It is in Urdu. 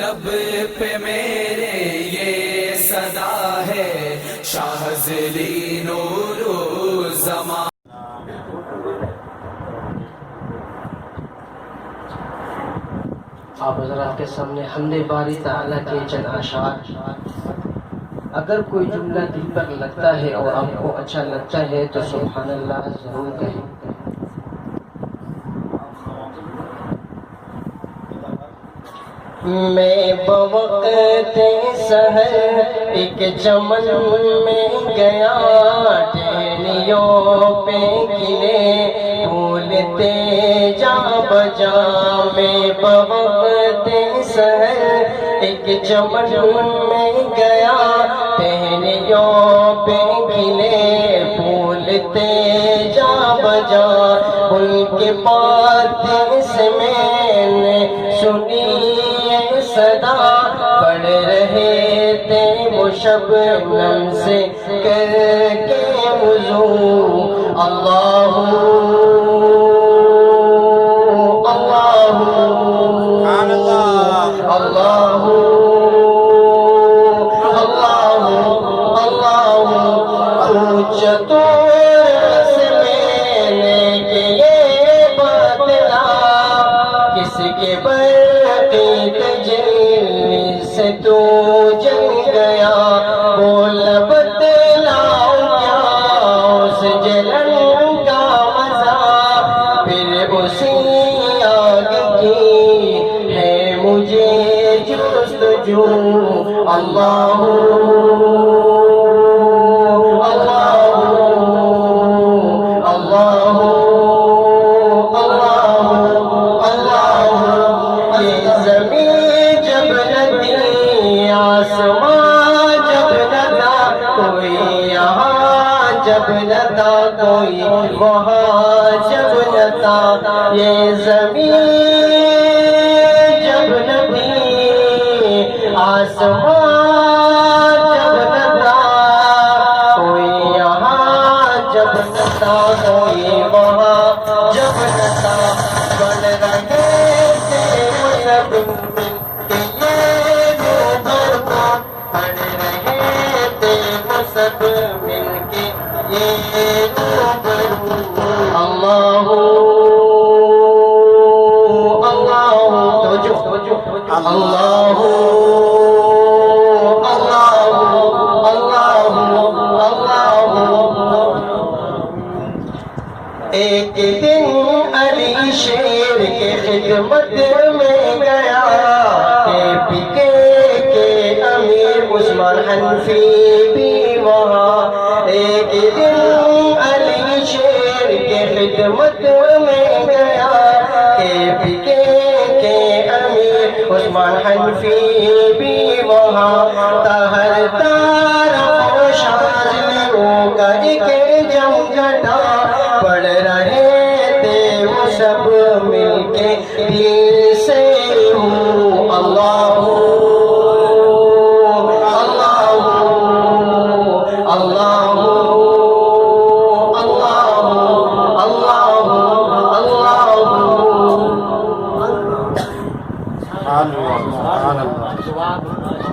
لب پہ میرے یہ صدا ہے، شاذلی نور الزمان۔ آپ حضرات کے سامنے حمد باری تعالیٰ کے چند اشعار، اگر کوئی جملہ دل پر لگتا ہے اور آپ کو اچھا لگتا ہے تو سبحان اللہ ضرور کہیں۔ میں بوقت سحر ایک چمن میں گیا، ٹہنیوں پہ گرے بھولتے جا بجا۔ میں بوقت سحر ایک چمن میں گیا، ٹہنیوں پہ گرے بھولتے جا بجا۔ ان کے پاس سے میں نے سنی صدا، پڑھ رہے تھے وہ شبنم سے کر کے وضو۔ اللہ اللہ اللہ اللہ اللہ پوچھا تو سے میں نے کہ یہ بدلا کس کے برقی تجلی سے تو جل گیا۔ بول بتلاؤ کیا اس جلن کا مزہ، پھر اسی آگ کی ہے مجھے جستجو۔ اللہ جب نہ تھا کوئی وہاں، جب نہ تھا یہ زمین، جب نہ تھی آسمان، جب نہ تھا کوئی یہاں، جب نہ تھا کوئی وہاں، جب نہ تھا بن رہے تھے وہ سب کہ یہ روبر کو، بن رہے تھے وہ سب مل کے یہ روبرو۔ اللہ اللہ اللہ اللہ اللہ۔ ایک دن علی شیر کے خدمت میں گیا، کے امیر عثمان حنفی بھی وہاں۔ ایک دن علی شیر کے خدمت میں گیا، کے امیر عثمان حنفی بھی وہاں۔ طاہر طارق و شاذلیوں کا ایک جمگٹا، پڑھ رہے تھے وہ سب مل کے دل سے ہوں۔ اللہ سبحان اللہ۔